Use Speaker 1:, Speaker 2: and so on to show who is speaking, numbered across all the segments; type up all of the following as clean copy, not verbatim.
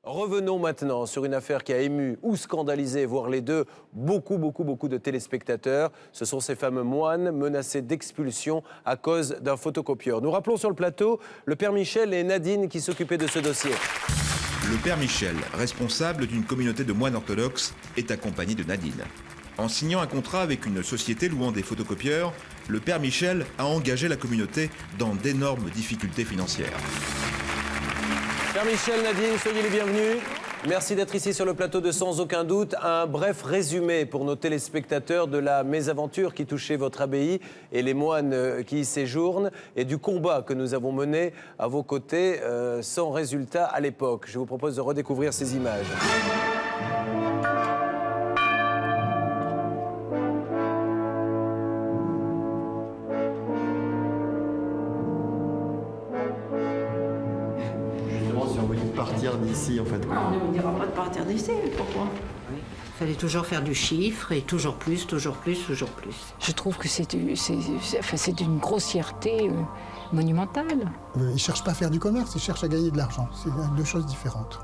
Speaker 1: Revenons maintenant sur une affaire qui a ému ou scandalisé, voire les deux, beaucoup de téléspectateurs. Ce sont ces fameux moines menacés d'expulsion à cause d'un photocopieur. Nous rappelons sur le plateau le père Michel et Nadine qui s'occupaient de ce dossier.
Speaker 2: Le père Michel, responsable d'une communauté de moines orthodoxes, est accompagné de Nadine. En signant un contrat avec une société louant des photocopieurs, le père Michel a engagé la communauté dans d'énormes difficultés financières.
Speaker 1: Père Michel, Nadine, soyez les bienvenus. Merci d'être ici sur le plateau de Sans aucun doute. Un bref résumé pour nos téléspectateurs de la mésaventure qui touchait votre abbaye et les moines qui y séjournent et du combat que nous avons mené à vos côtés sans résultat à l'époque. Je vous propose de redécouvrir ces images.
Speaker 3: Partir d'ici, en fait.
Speaker 4: Non, on ne dira pas de partir d'ici, pourquoi?
Speaker 5: Il fallait toujours faire du chiffre et toujours plus, toujours plus, toujours plus.
Speaker 6: Je trouve que c'est d'une grossièreté monumentale.
Speaker 7: Ils ne cherchent pas à faire du commerce, ils cherchent à gagner de l'argent. C'est deux choses différentes.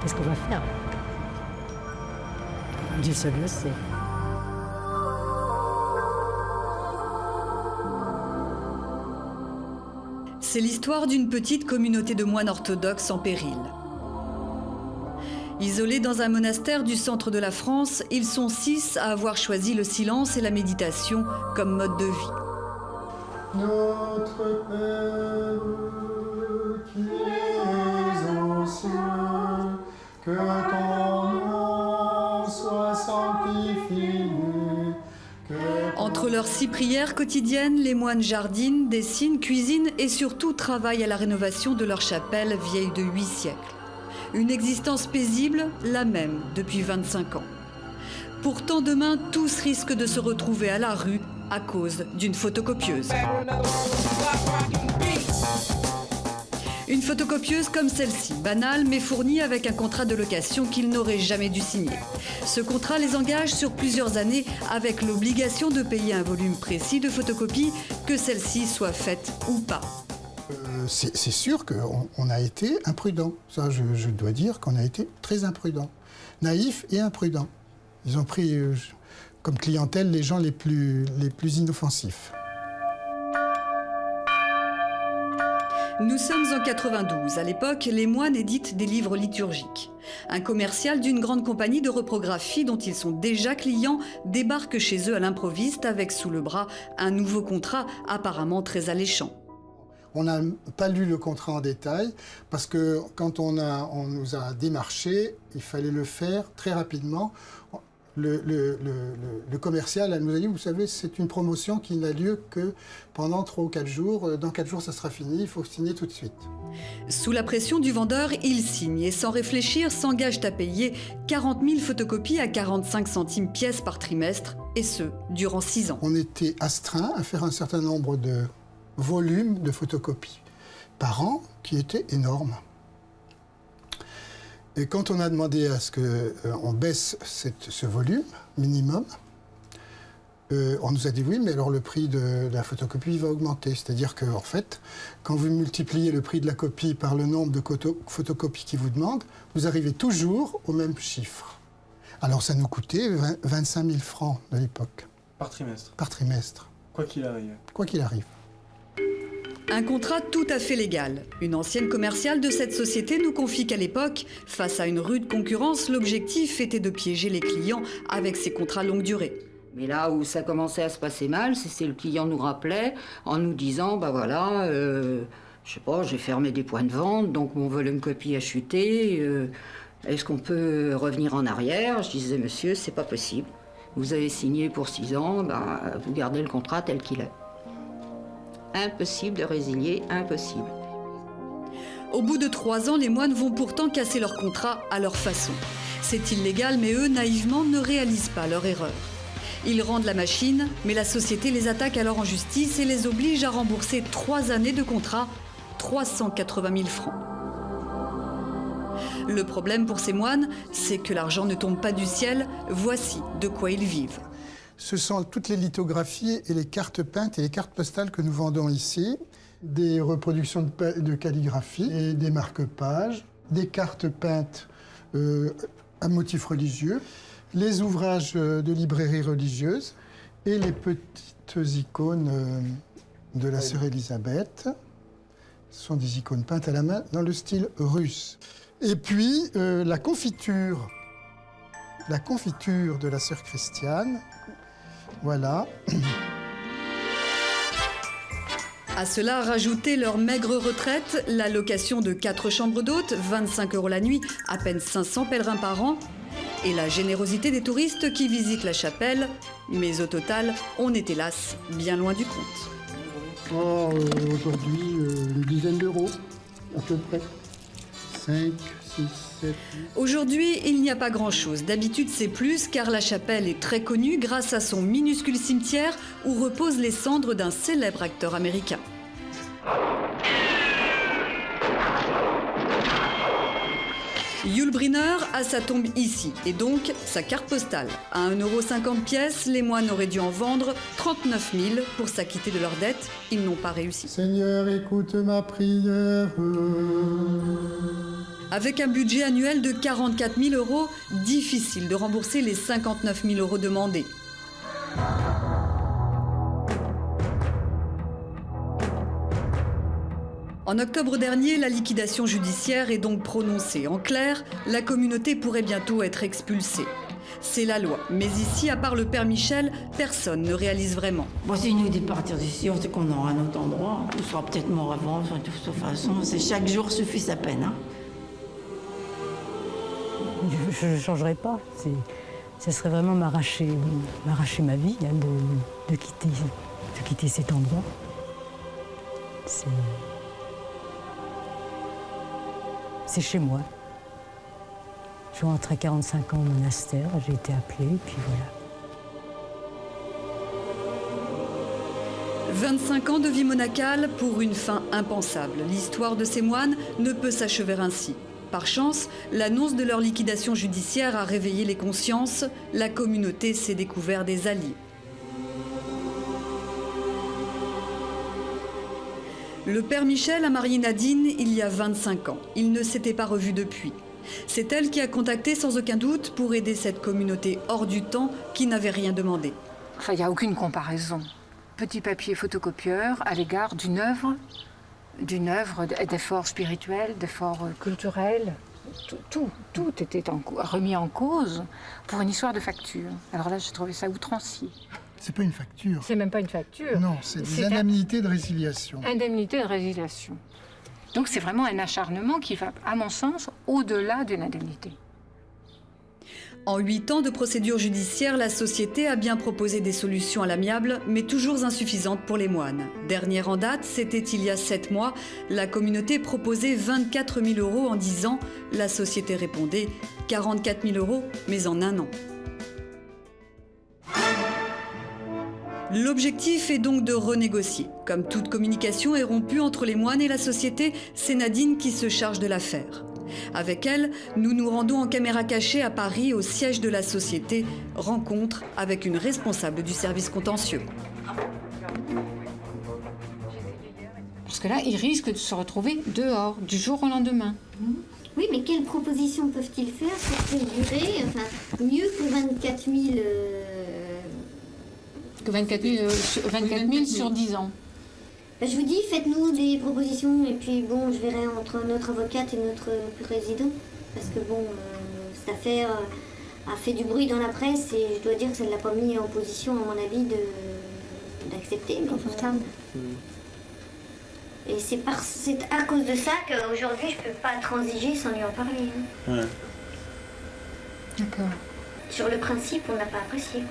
Speaker 8: Qu'est-ce qu'on va faire? Dieu seul le sait.
Speaker 9: C'est l'histoire d'une petite communauté de moines orthodoxes en péril. Isolés dans un monastère du centre de la France, ils sont 6 à avoir choisi le silence et la méditation comme mode de vie.
Speaker 7: Notre Père qui es aux cieux, que ton nom soit sanctifié.
Speaker 9: Entre leurs 6 prières quotidiennes, les moines jardinent, dessinent, cuisinent et surtout travaillent à la rénovation de leur chapelle vieille de 8 siècles. Une existence paisible, la même depuis 25 ans. Pourtant demain, tous risquent de se retrouver à la rue à cause d'une photocopieuse. Une photocopieuse comme celle-ci, banale mais fournie avec un contrat de location qu'ils n'auraient jamais dû signer. Ce contrat les engage sur plusieurs années avec l'obligation de payer un volume précis de photocopies, que celle-ci soit faite ou pas.
Speaker 7: C'est sûr qu'on a été imprudent. Ça, je dois dire qu'on a été très imprudent. Naïf et imprudent. Ils ont pris comme clientèle les gens les plus inoffensifs.
Speaker 9: Nous sommes en 92. À l'époque, les moines éditent des livres liturgiques. Un commercial d'une grande compagnie de reprographie dont ils sont déjà clients débarque chez eux à l'improviste avec sous le bras un nouveau contrat apparemment très alléchant.
Speaker 7: On n'a pas lu le contrat en détail parce que quand on nous a démarché, il fallait le faire très rapidement. Le commercial elle nous a dit, vous savez, c'est une promotion qui n'a lieu que pendant 3 ou 4 jours. Dans 4 jours, ça sera fini, il faut signer tout de suite.
Speaker 9: Sous la pression du vendeur, ils signent et sans réfléchir s'engagent à payer 40 000 photocopies à 45 centimes pièce par trimestre, et ce, durant 6 ans.
Speaker 7: On était astreint à faire un certain nombre de volumes de photocopies par an qui étaient énormes. Et quand on a demandé à ce qu'on baisse ce volume minimum, on nous a dit oui, mais alors le prix de la photocopie va augmenter. C'est-à-dire qu'en fait, quand vous multipliez le prix de la copie par le nombre de photocopies qu'ils vous demandent, vous arrivez toujours au même chiffre. Alors ça nous coûtait 25 000 francs de l'époque.
Speaker 3: Par trimestre?
Speaker 7: Par trimestre.
Speaker 3: Quoi qu'il arrive?
Speaker 7: Quoi qu'il arrive.
Speaker 9: Un contrat tout à fait légal. Une ancienne commerciale de cette société nous confie qu'à l'époque, face à une rude concurrence, l'objectif était de piéger les clients avec ces contrats longue durée.
Speaker 5: Mais là où ça commençait à se passer mal, c'est le client nous rappelait en nous disant, bah voilà, je sais pas, j'ai fermé des points de vente, donc mon volume copie a chuté, est-ce qu'on peut revenir en arrière? Je disais, monsieur, c'est pas possible. Vous avez signé pour 6 ans, ben, vous gardez le contrat tel qu'il est. Impossible de résilier, impossible.
Speaker 9: Au bout de 3 ans, les moines vont pourtant casser leur contrat à leur façon. C'est illégal, mais eux, naïvement, ne réalisent pas leur erreur. Ils rendent la machine, mais la société les attaque alors en justice et les oblige à rembourser 3 années de contrat, 380 000 francs. Le problème pour ces moines, c'est que l'argent ne tombe pas du ciel. Voici de quoi ils vivent.
Speaker 7: Ce sont toutes les lithographies et les cartes peintes et les cartes postales que nous vendons ici, des reproductions de calligraphie et des marque-pages, des cartes peintes à motifs religieux, les ouvrages de librairie religieuse et les petites icônes de la sœur Élisabeth. Ce sont des icônes peintes à la main dans le style russe. Et puis la confiture de la sœur Christiane. Voilà.
Speaker 9: À cela, rajoutez leur maigre retraite, la location de 4 chambres d'hôtes, 25 € la nuit, à peine 500 pèlerins par an, et la générosité des touristes qui visitent la chapelle. Mais au total, on est hélas bien loin du compte.
Speaker 7: Aujourd'hui, une dizaine d'euros, à peu près. 5, 6, 7, 8.
Speaker 9: Aujourd'hui, il n'y a pas grand-chose. D'habitude, c'est plus, car la chapelle est très connue grâce à son minuscule cimetière où reposent les cendres d'un célèbre acteur américain. Yul Brynner a sa tombe ici, et donc sa carte postale. À 1,50 € pièce, les moines auraient dû en vendre 39 000 pour s'acquitter de leurs dettes. Ils n'ont pas réussi.
Speaker 7: Seigneur, écoute ma prière.
Speaker 9: Avec un budget annuel de 44 000 €, difficile de rembourser les 59 000 € demandés. En octobre dernier, la liquidation judiciaire est donc prononcée. En clair, la communauté pourrait bientôt être expulsée. C'est la loi. Mais ici, à part le père Michel, personne ne réalise vraiment.
Speaker 4: Bon, si nous de partir d'ici, on sait qu'on aura un autre endroit. On sera peut-être mort avant. Enfin, de toute façon, chaque jour suffit sa peine. Hein.
Speaker 8: Je ne changerai pas. Ce serait vraiment m'arracher ma vie, hein, de quitter cet endroit. C'est chez moi. Je suis rentrée à 45 ans au monastère, j'ai été appelée, puis voilà.
Speaker 9: 25 ans de vie monacale pour une fin impensable. L'histoire de ces moines ne peut s'achever ainsi. Par chance, l'annonce de leur liquidation judiciaire a réveillé les consciences. La communauté s'est découvert des alliés. Le père Michel a marié Nadine il y a 25 ans. Ils ne s'étaient pas revus depuis. C'est elle qui a contacté sans aucun doute pour aider cette communauté hors du temps qui n'avait rien demandé.
Speaker 6: Enfin, il n'y a aucune comparaison. Petit papier photocopieur à l'égard d'une œuvre d'efforts spirituels, d'efforts culturels. Tout était remis en cause pour une histoire de facture. Alors là, j'ai trouvé ça outrancier.
Speaker 7: C'est pas une facture.
Speaker 6: C'est même pas une facture.
Speaker 7: Non, c'est des indemnités de résiliation.
Speaker 6: Indemnité de résiliation. Donc c'est vraiment un acharnement qui va, à mon sens, au-delà d'une indemnité.
Speaker 9: En 8 ans de procédure judiciaire, la société a bien proposé des solutions à l'amiable, mais toujours insuffisantes pour les moines. Dernière en date, c'était il y a 7 mois. La communauté proposait 24 000 € en 10 ans. La société répondait 44 000 €, mais en 1 an. L'objectif est donc de renégocier. Comme toute communication est rompue entre les moines et la société, c'est Nadine qui se charge de l'affaire. Avec elle, nous nous rendons en caméra cachée à Paris, au siège de la société. Rencontre avec une responsable du service contentieux.
Speaker 6: Parce que là, ils risquent de se retrouver dehors, du jour au lendemain.
Speaker 10: Oui, mais quelles propositions peuvent-ils faire sur cette durée, enfin, mieux que 24 000
Speaker 6: Que 24 000 sur 10 ans.
Speaker 10: Ben, je vous dis, faites-nous des propositions et puis bon, je verrai entre notre avocate et notre président. Parce que bon, cette affaire a fait du bruit dans la presse et je dois dire que ça ne l'a pas mis en position, à mon avis, d'accepter. Confortable. Et c'est à cause de ça qu'aujourd'hui, je ne peux pas transiger sans lui en parler. Hein.
Speaker 3: Ouais.
Speaker 6: D'accord.
Speaker 10: Sur le principe, on n'a pas apprécié.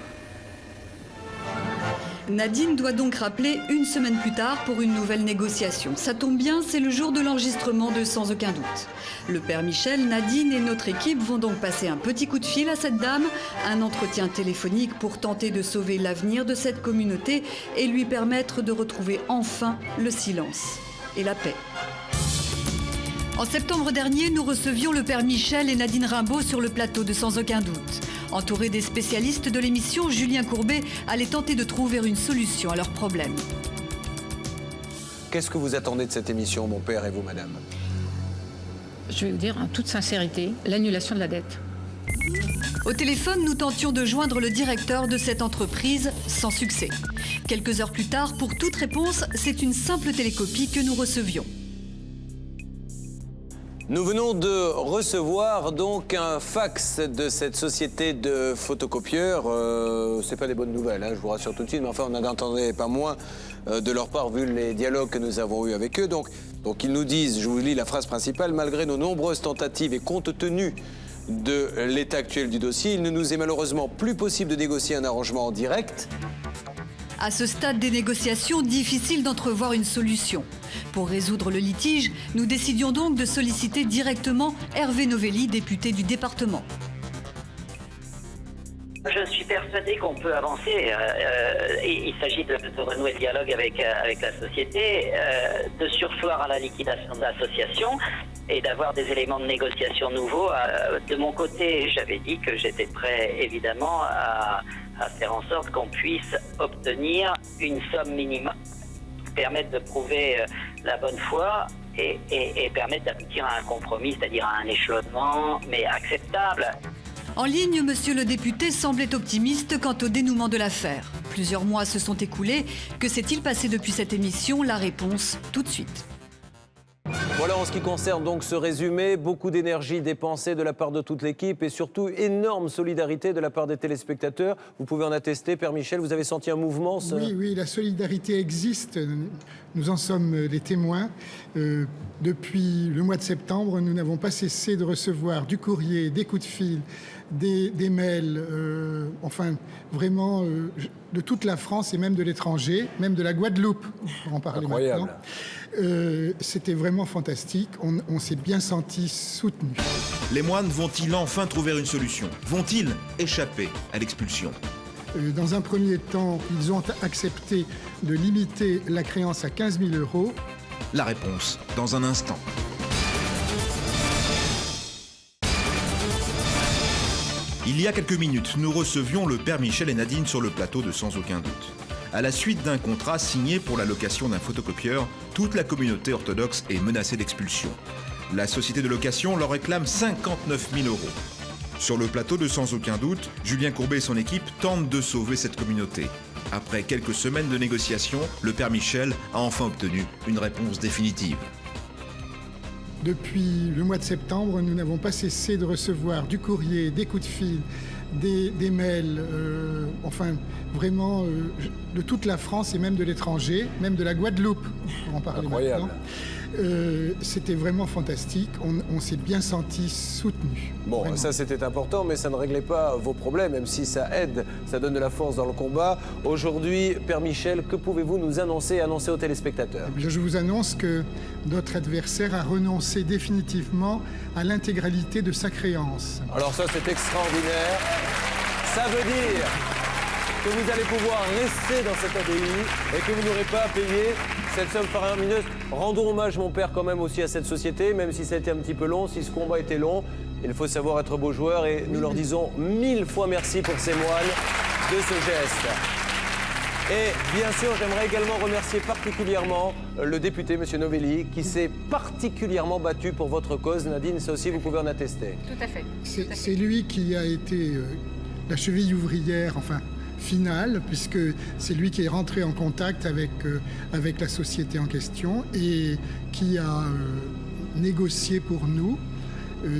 Speaker 9: Nadine doit donc rappeler 1 semaine plus tard pour une nouvelle négociation. Ça tombe bien, c'est le jour de l'enregistrement de Sans aucun doute. Le père Michel, Nadine et notre équipe vont donc passer un petit coup de fil à cette dame, un entretien téléphonique pour tenter de sauver l'avenir de cette communauté et lui permettre de retrouver enfin le silence et la paix. En septembre dernier, nous recevions le père Michel et Nadine Rimbaud sur le plateau de Sans aucun doute. Entourés des spécialistes de l'émission, Julien Courbet allait tenter de trouver une solution à leurs problèmes.
Speaker 1: Qu'est-ce que vous attendez de cette émission, mon père et vous, madame ?
Speaker 6: je vais vous dire en toute sincérité, l'annulation de la dette.
Speaker 9: Au téléphone, nous tentions de joindre le directeur de cette entreprise sans succès. Quelques heures plus tard, pour toute réponse, c'est une simple télécopie que nous recevions.
Speaker 1: Nous venons de recevoir donc un fax de cette société de photocopieurs. C'est pas des bonnes nouvelles, hein, je vous rassure tout de suite, mais enfin on n'en entendait pas moins de leur part vu les dialogues que nous avons eus avec eux. Donc ils nous disent, je vous lis la phrase principale, malgré nos nombreuses tentatives et compte tenu de l'état actuel du dossier, il ne nous est malheureusement plus possible de négocier un arrangement en direct.
Speaker 9: À ce stade des négociations, difficile d'entrevoir une solution. Pour résoudre le litige, nous décidions donc de solliciter directement Hervé Novelli, député du département.
Speaker 11: Je suis persuadé qu'on peut avancer. Il s'agit de renouer le dialogue avec la société, de surseoir à la liquidation de l'association et d'avoir des éléments de négociation nouveaux. De mon côté, j'avais dit que j'étais prêt, évidemment, à faire en sorte qu'on puisse obtenir une somme minimum, permettre de prouver la bonne foi et permettre d'aboutir à un compromis, c'est-à-dire à un échelonnement, mais acceptable.
Speaker 9: En ligne, monsieur le député semblait optimiste quant au dénouement de l'affaire. Plusieurs mois se sont écoulés. Que s'est-il passé depuis cette émission? La réponse tout de suite.
Speaker 1: Voilà en ce qui concerne donc ce résumé, beaucoup d'énergie dépensée de la part de toute l'équipe et surtout énorme solidarité de la part des téléspectateurs. Vous pouvez en attester, Père Michel, vous avez senti un mouvement
Speaker 7: Oui, la solidarité existe, nous en sommes les témoins. Depuis le mois de septembre, nous n'avons pas cessé de recevoir du courrier, des coups de fil, des mails, enfin vraiment de toute la France et même de l'étranger, même de la Guadeloupe, pour en parler maintenant. C'était vraiment fantastique, on s'est bien senti soutenu.
Speaker 2: Les moines vont-ils enfin trouver une solution? Vont-ils échapper à l'expulsion?
Speaker 7: Dans un premier temps, ils ont accepté de limiter la créance à 15 000 €.
Speaker 2: La réponse dans un instant. Il y a quelques minutes, nous recevions le Père Michel et Nadine sur le plateau de Sans aucun doute. À la suite d'un contrat signé pour la location d'un photocopieur, toute la communauté orthodoxe est menacée d'expulsion. La société de location leur réclame 59 000 €. Sur le plateau de Sans aucun doute, Julien Courbet et son équipe tentent de sauver cette communauté. Après quelques semaines de négociations, le Père Michel a enfin obtenu une réponse définitive.
Speaker 7: Depuis le mois de septembre, nous n'avons pas cessé de recevoir du courrier, des coups de fil, des mails, enfin vraiment de toute la France et même de l'étranger, même de la Guadeloupe, pour en parler maintenant. C'était vraiment fantastique, on s'est bien senti soutenu.
Speaker 1: Bon,
Speaker 7: vraiment.
Speaker 1: Ça c'était important, mais ça ne réglait pas vos problèmes, même si ça aide, ça donne de la force dans le combat. Aujourd'hui, Père Michel, que pouvez-vous nous annoncer aux téléspectateurs?
Speaker 7: Eh bien, je vous annonce que notre adversaire a renoncé définitivement à l'intégralité de sa créance.
Speaker 1: Alors ça c'est extraordinaire. Ça veut dire que vous allez pouvoir rester dans cette abbaye et que vous n'aurez pas à payer cette somme faramineuse. Rendons hommage, mon père, quand même aussi à cette société, même si ça a été un petit peu long, si ce combat était long. Il faut savoir être beau joueur et nous leur disons 1000 fois merci pour ces moines de ce geste. Et bien sûr, j'aimerais également remercier particulièrement le député, M. Novelli, qui s'est particulièrement battu pour votre cause. Nadine, ça aussi, vous pouvez en attester.
Speaker 6: Tout à fait.
Speaker 7: C'est lui qui a été la cheville ouvrière, enfin, finale, puisque c'est lui qui est rentré en contact avec la société en question et qui a négocié pour nous.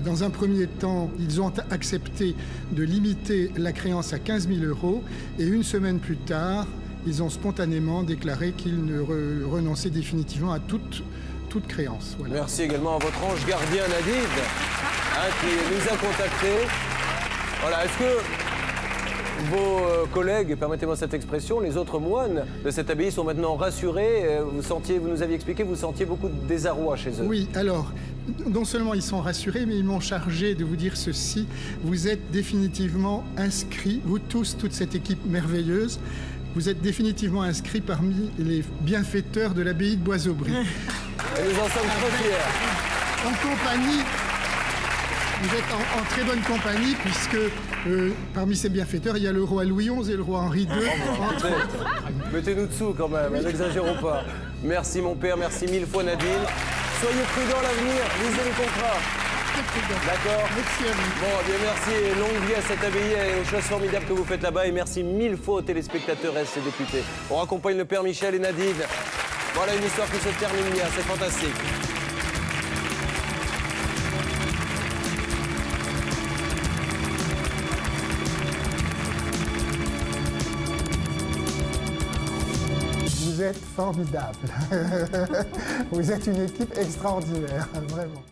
Speaker 7: Dans un premier temps, ils ont accepté de limiter la créance à 15 000 € et une semaine plus tard, ils ont spontanément déclaré qu'ils ne renonçaient définitivement à toute créance. Voilà.
Speaker 1: Merci également à votre ange gardien Nadine, qui nous a contactés. Voilà, est-ce que vos collègues, permettez-moi cette expression, les autres moines de cette abbaye sont maintenant rassurés? Vous nous aviez expliqué, vous sentiez beaucoup de désarroi chez eux.
Speaker 7: Oui, alors, non seulement ils sont rassurés, mais ils m'ont chargé de vous dire ceci. Vous êtes définitivement inscrits, vous tous, toute cette équipe merveilleuse, vous êtes définitivement inscrits parmi les bienfaiteurs de l'abbaye de Bois-Aubry.
Speaker 1: Et nous en sommes très fiers.
Speaker 7: En compagnie, vous êtes en très bonne compagnie, puisque parmi ces bienfaiteurs, il y a le roi Louis XI et le roi Henri II.
Speaker 1: Mettez-nous dessous quand même, n'exagérons pas. Merci mon père, merci 1000 fois Nadine. Soyez prudents à l'avenir, lisez les contrats. D'accord. Bon, eh bien merci et longue vie à cette abbaye et aux choses formidables que vous faites là-bas. Et merci mille fois aux téléspectateurs et députés. On raccompagne le Père Michel et Nadine. Voilà une histoire qui se termine bien, c'est fantastique.
Speaker 7: Vous êtes formidable. Vous êtes une équipe extraordinaire, vraiment.